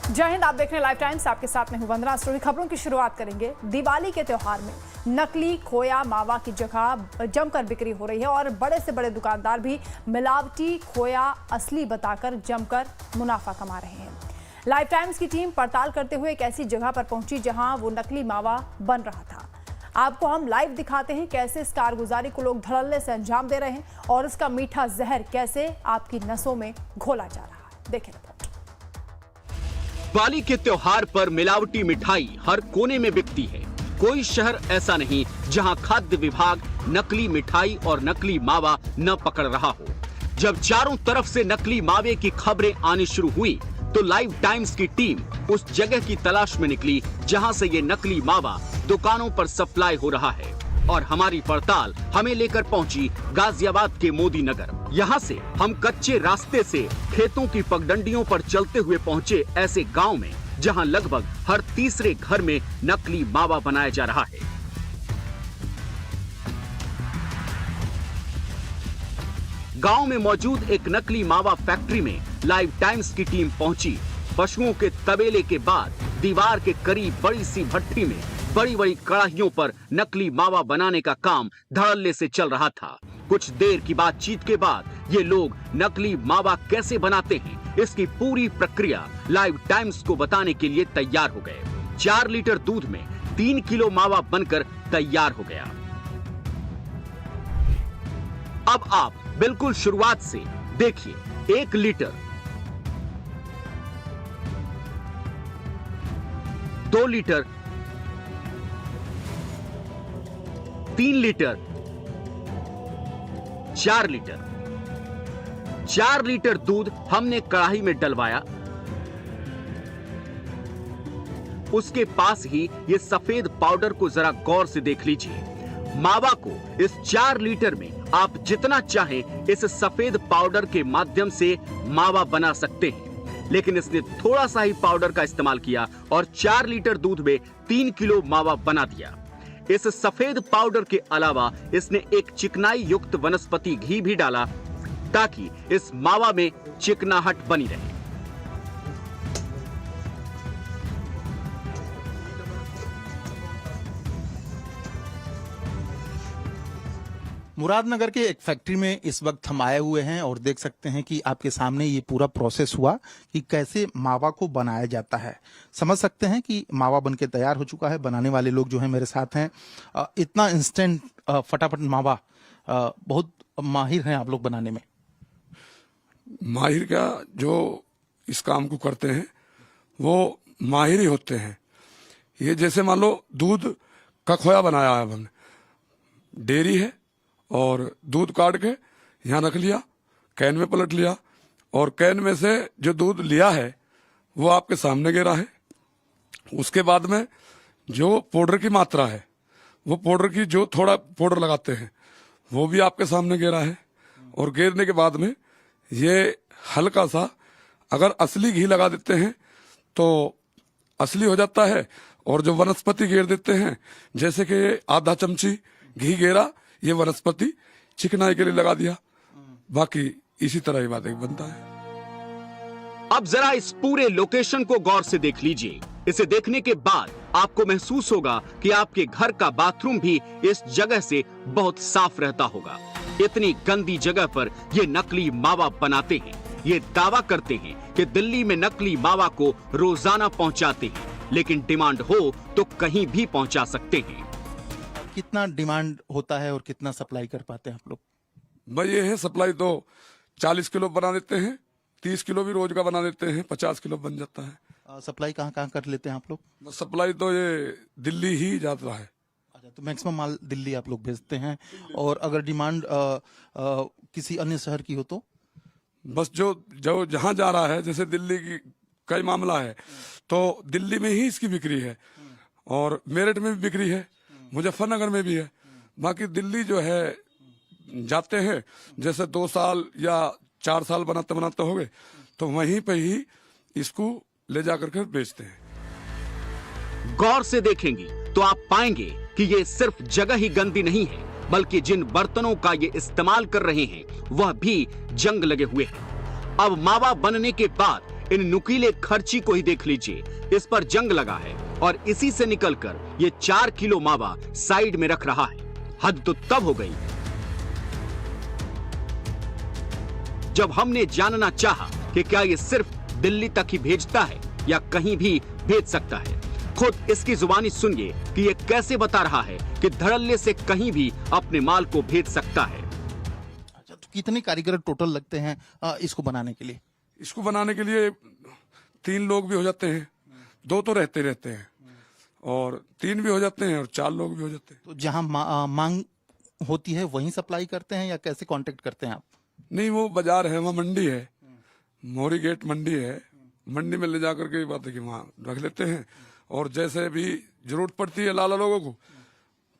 जय हिंद, आप देख रहे हैं लाइव टाइम्स। आपके साथ मैं हूं वंदना। स्टोरी खबरों की शुरुआत करेंगे। दिवाली के त्योहार में नकली खोया मावा की जगह जमकर बिक्री हो रही है और बड़े से बड़े दुकानदार भी मिलावटी खोया असली बताकर जमकर मुनाफा कमा रहे हैं। लाइव टाइम्स की टीम पड़ताल करते हुए एक ऐसी जगह पर पहुंची जहां वो नकली मावा बन रहा था। आपको हम लाइव दिखाते हैं कैसे इस कारगुजारी को लोग धड़ल्ले से अंजाम दे रहे हैं और इसका मीठा जहर कैसे आपकी नसों में घोला जा रहा है। देखें रिपोर्ट। दिवाली के त्योहार पर मिलावटी मिठाई हर कोने में बिकती है। कोई शहर ऐसा नहीं जहां खाद्य विभाग नकली मिठाई और नकली मावा न पकड़ रहा हो। जब चारों तरफ से नकली मावे की खबरें आनी शुरू हुई तो लाइव टाइम्स की टीम उस जगह की तलाश में निकली जहां से ये नकली मावा दुकानों पर सप्लाई हो रहा है और हमारी पड़ताल हमें लेकर पहुंची गाजियाबाद के मोदी नगर। यहाँ से हम कच्चे रास्ते से खेतों की पगडंडियों पर चलते हुए पहुंचे ऐसे गांव में जहां लगभग हर तीसरे घर में नकली मावा बनाया जा रहा है। गांव में मौजूद एक नकली मावा फैक्ट्री में लाइव टाइम्स की टीम पहुंची। पशुओं के तबेले के बाद दीवार के करीब बड़ी सी भट्टी में बड़ी बड़ी कड़ाहियों पर नकली मावा बनाने का काम धड़ल्ले से चल रहा था। कुछ देर की बातचीत के बाद ये लोग नकली मावा कैसे बनाते हैं इसकी पूरी प्रक्रिया लाइव टाइम्स को बताने के लिए तैयार हो गए। 4 लीटर दूध में 3 किलो मावा बनकर तैयार हो गया। अब आप बिल्कुल शुरुआत से देखिए। 1 litre, 2 litre, 3 litre, 4 litre. 4 litre दूध हमने कढ़ाई में डलवाया। उसके पास ही ये सफेद पाउडर को जरा गौर से देख लीजिए। मावा को इस 4 लीटर में आप जितना चाहें इस सफेद पाउडर के माध्यम से मावा बना सकते हैं, लेकिन इसने थोड़ा सा ही पाउडर का इस्तेमाल किया और 4 लीटर दूध में 3 किलो मावा बना दिया। इस सफेद पाउडर के अलावा इसने एक चिकनाई युक्त वनस्पति घी भी डाला ताकि इस मावा में चिकनाहट बनी रहे। मुरादनगर के एक फैक्ट्री में इस वक्त हम आए हुए हैं और देख सकते हैं कि आपके सामने ये पूरा प्रोसेस हुआ कि कैसे मावा को बनाया जाता है। समझ सकते हैं कि मावा बनके तैयार हो चुका है। बनाने वाले लोग जो हैं मेरे साथ हैं। इतना इंस्टेंट फटाफट मावा, बहुत माहिर हैं आप लोग बनाने में। माहिर क्या, जो इस काम को करते हैं वो माहिर ही होते हैं। ये जैसे मान लो दूध का खोया बनाया है हमने, डेयरी है और दूध काट के यहाँ रख लिया, कैन में पलट लिया और कैन में से जो दूध लिया है वो आपके सामने गिरा है। उसके बाद में जो पाउडर की मात्रा है, वो पाउडर की जो थोड़ा पाउडर लगाते हैं वो भी आपके सामने गिरा है। और गिरने के बाद में ये हल्का सा अगर असली घी लगा देते हैं तो असली हो जाता है, और जो वनस्पति गिर देते हैं जैसे कि आधा चमची घी गिरा, ये वनस्पति चिकनाई के लिए लगा दिया। बाकी इसी तरह ही बात बनता है। अब जरा इस पूरे लोकेशन को गौर से देख लीजिए। इसे देखने के बाद आपको महसूस होगा कि आपके घर का बाथरूम भी इस जगह से बहुत साफ रहता होगा। इतनी गंदी जगह पर ये नकली मावा बनाते हैं। ये दावा करते हैं कि दिल्ली में नकली मावा को रोजाना पहुंचाते हैं, लेकिन डिमांड हो तो कहीं भी पहुंचा सकते हैं। कितना डिमांड होता है और कितना सप्लाई कर पाते हैं आप लोग? भाई ये है सप्लाई तो 40 किलो बना देते हैं, 30 किलो भी रोज का बना देते हैं, 50 किलो बन जाता है। सप्लाई कहाँ कहाँ कर लेते हैं आप लोग? सप्लाई तो ये दिल्ली ही जाता है। अच्छा, तो मैक्सिमम माल दिल्ली आप लोग भेजते हैं। और अगर डिमांड किसी अन्य शहर की हो तो? बस जो जो जहाँ जा रहा है, जैसे दिल्ली की कई मामला है तो दिल्ली में ही इसकी बिक्री है और मेरठ में भी बिक्री है, मुजफ्फरनगर में भी है। बाकी दिल्ली जो है जाते हैं, जैसे 2 साल या 4 साल बनाते बनाते हो गए तो वहीं पे ही इसको ले जाकर के बेचते हैं। गौर से देखेंगे तो आप पाएंगे कि ये सिर्फ जगह ही गंदी नहीं है, बल्कि जिन बर्तनों का ये इस्तेमाल कर रहे हैं वह भी जंग लगे हुए हैं। अब मावा बनने के बाद इन नुकीले खर्ची को ही देख लीजिए, इस पर जंग लगा है और इसी से निकलकर ये 4 किलो मावा साइड में रख रहा है। हद तो तब हो गई जब हमने जानना चाहा कि क्या ये सिर्फ दिल्ली तक ही भेजता है या कहीं भी भेज सकता है। खुद इसकी जुबानी सुनिए कि ये कैसे बता रहा है कि धड़ल्ले से कहीं भी अपने माल को भेज सकता है। अच्छा, तो कितने कारीगर टोटल लगते हैं इसको बनाने के लिए? इसको बनाने के लिए 3 लोग भी हो जाते हैं, 2 तो रहते हैं और 3 भी हो जाते हैं और 4 लोग भी हो जाते हैं। तो जहाँ मांग होती है वहीं सप्लाई करते हैं या कैसे कांटेक्ट करते हैं आप? नहीं, वो बाजार है, वहाँ मंडी है, मोरी गेट मंडी है, मंडी में ले जाकर के बात है कि वहाँ रख लेते हैं और जैसे भी जरूरत पड़ती है लाला लोगों को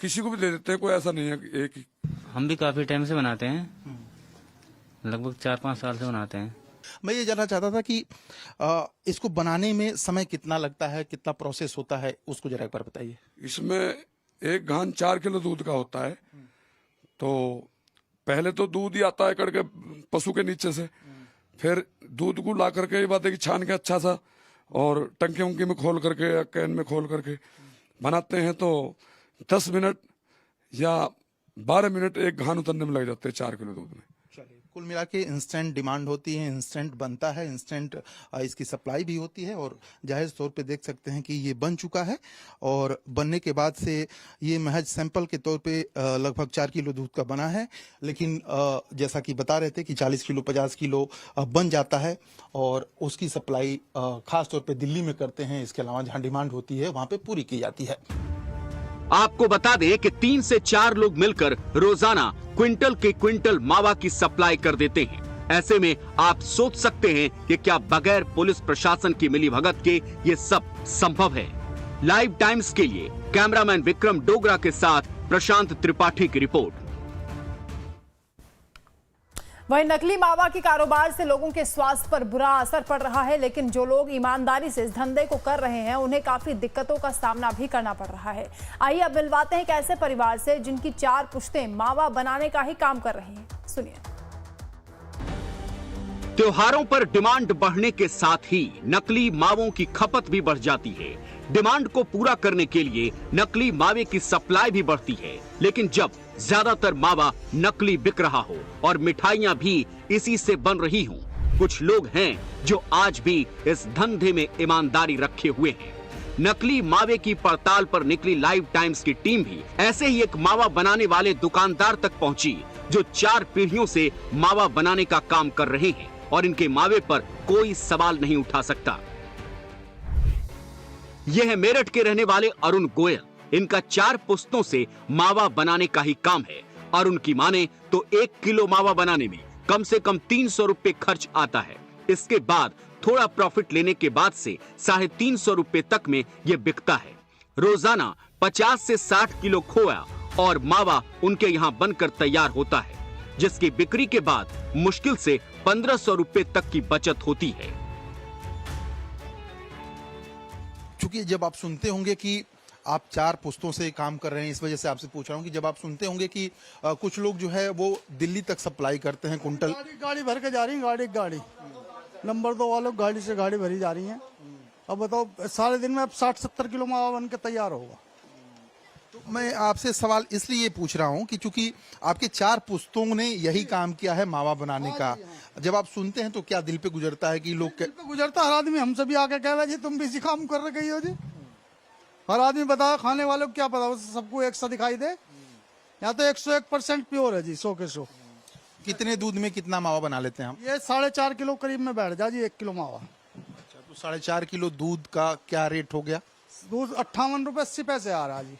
किसी को भी दे देते हैं, कोई ऐसा नहीं है कि एक ही। हम भी काफी टाइम से बनाते हैं, लगभग 4-5 साल से बनाते हैं। मैं ये जानना चाहता था कि इसको बनाने में समय कितना लगता है, कितना प्रोसेस होता है, उसको जरा एक बार बताइए। इसमें एक घान 4 किलो दूध का होता है। तो पहले तो दूध ही आता है करके पशु के नीचे से, फिर दूध को ला करके ये बात है कि छान के अच्छा सा और टंकी वंकी में खोल करके या कैन में खोल करके बनाते हैं। तो 10 मिनट या 12 मिनट एक घान उतरने में लग जाते हैं 4 किलो दूध में। चलिए, कुल मिला के इंस्टेंट डिमांड होती है, इंस्टेंट बनता है, इंस्टेंट इसकी सप्लाई भी होती है और जाहिर तौर पे देख सकते हैं कि ये बन चुका है और बनने के बाद से ये महज सैंपल के तौर पे लगभग 4 किलो दूध का बना है। लेकिन जैसा कि बता रहे थे कि 40 किलो 50 किलो बन जाता है और उसकी सप्लाई खास तौर पे दिल्ली में करते हैं। इसके अलावा जहाँ डिमांड होती है वहाँ पे पूरी की जाती है। आपको बता दें कि 3 से 4 लोग मिलकर रोजाना क्विंटल के क्विंटल मावा की सप्लाई कर देते हैं। ऐसे में आप सोच सकते हैं कि क्या बगैर पुलिस प्रशासन की मिलीभगत के ये सब संभव है। लाइव टाइम्स के लिए कैमरामैन विक्रम डोगरा के साथ प्रशांत त्रिपाठी की रिपोर्ट। वहीं नकली मावा के कारोबार से लोगों के स्वास्थ्य पर बुरा असर पड़ रहा है, लेकिन जो लोग ईमानदारी से इस धंधे को कर रहे हैं उन्हें काफी दिक्कतों का सामना भी करना पड़ रहा है। आइए अब मिलवाते हैं एक ऐसे परिवार से जिनकी 4 पुश्तें मावा बनाने का ही काम कर रही हैं। सुनिए। त्योहारों पर डिमांड बढ़ने के साथ ही नकली मावों की खपत भी बढ़ जाती है। डिमांड को पूरा करने के लिए नकली मावे की सप्लाई भी बढ़ती है, लेकिन जब ज्यादातर मावा नकली बिक रहा हो और मिठाइयां भी इसी से बन रही हों, कुछ लोग हैं जो आज भी इस धंधे में ईमानदारी रखे हुए हैं। नकली मावे की पड़ताल पर निकली लाइव टाइम्स की टीम भी ऐसे ही एक मावा बनाने वाले दुकानदार तक पहुंची जो 4 पीढ़ियों से मावा बनाने का काम कर रहे हैं और इनके मावे पर कोई सवाल नहीं उठा सकता। यह है मेरठ के रहने वाले अरुण गोयल। इनका 4 पुश्तों से मावा बनाने का ही काम है। अरुण की माने तो 1 किलो मावा बनाने में कम से कम 300 रुपए खर्च आता है। इसके बाद थोड़ा प्रॉफिट लेने के बाद से 350 रुपए तक में यह बिकता है। रोजाना 50 से 60 किलो खोया और मावा उनके यहाँ बनकर तैयार होता है, जिसकी बिक्री के बाद मुश्किल से 1500 रुपए तक की बचत होती है। चूंकि जब आप सुनते होंगे कि आप 4 पुश्तों से काम कर रहे हैं, इस वजह से आपसे पूछ रहा हूं कि जब आप सुनते होंगे कि कुछ लोग जो है वो दिल्ली तक सप्लाई करते हैं कुंटल। गाड़ी भर के जा रही है, गाड़ी नंबर 2 वालों गाड़ी से गाड़ी भरी जा रही है। अब बताओ सारे दिन में अब 60-70 किलो मावा बन के तैयार होगा। तो मैं आपसे सवाल इसलिए पूछ रहा हूं कि चूंकि आपके 4 पुश्तों ने यही काम किया है मावा बनाने का, जब आप सुनते हैं तो क्या दिल पे गुजरता है कि लोग गुजरता हर आदमी हमसे भी आके कह रहा है जी तुम भी इसी काम कर रहे हो जी। हर आदमी बताया, खाने वालों को क्या पता, सबको एक सा दिखाई दे। यहाँ तो 101% प्योर है जी, 100 के 100। कितने दूध में कितना मावा बना लेते हैं हम? ये 4.5 किलो करीब में बैठ जा जी 1 किलो मावा। अच्छा, तो 4.5 किलो दूध का क्या रेट हो गया? दूध 58 रुपए 80 पैसे आ रहा है जी।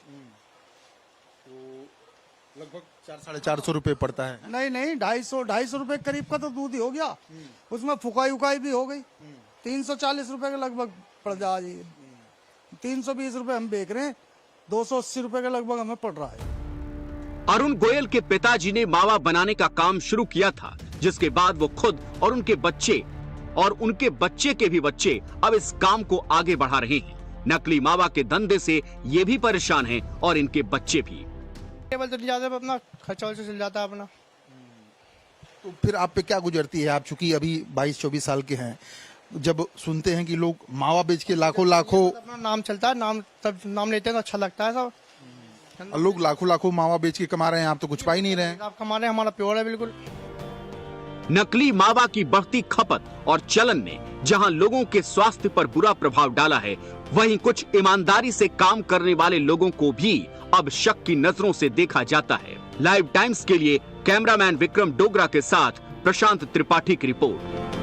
लगभग 400-450 रुपए पड़ता है। नहीं 250 रुपए करीब का तो दूध ही हो गया। उसमें फुकाई उकाई भी हो गई। 340 रुपए के लगभग पड़ जा जी। 320 रुपए हम बेच रहे हैं, 280 रुपए के लगभग हमें पड़ रहा है। अरुण गोयल के पिताजी ने मावा बनाने का काम शुरू किया था, जिसके बाद वो खुद और उनके बच्चे और उनके बच्चे के भी बच्चे अब इस काम को आगे बढ़ा रहे हैं। नकली मावा के धंधे से ये भी परेशान हैं और इनके बच्चे भी। केवल चल जाता है, अपना खर्चा से चल जाता है अपना। तो फिर आप पे क्या गुजरती है? आप चूंकि अभी 22-24 साल के हैं, जब सुनते हैं कि लोग मावा बेच के लाखों लाखों अपना नाम चलता है, नाम तब नाम लेते हैं तो अच्छा लगता है सब। लोग लाखों लाखों मावा बेच के कमा रहे हैं, आप तो कुछ पा ही नहीं रहे हैं। आप कमा रहे हैं, हमारा प्योर है बिल्कुल। नकली मावा की बढ़ती खपत और चलन ने जहां लोगों के स्वास्थ्य पर बुरा प्रभाव डाला है, वहीं कुछ ईमानदारी से काम करने वाले लोगों को भी अब शक की नजरों से देखा जाता है। लाइव टाइम्स के लिए कैमरामैन विक्रम डोगरा के साथ प्रशांत त्रिपाठी की रिपोर्ट।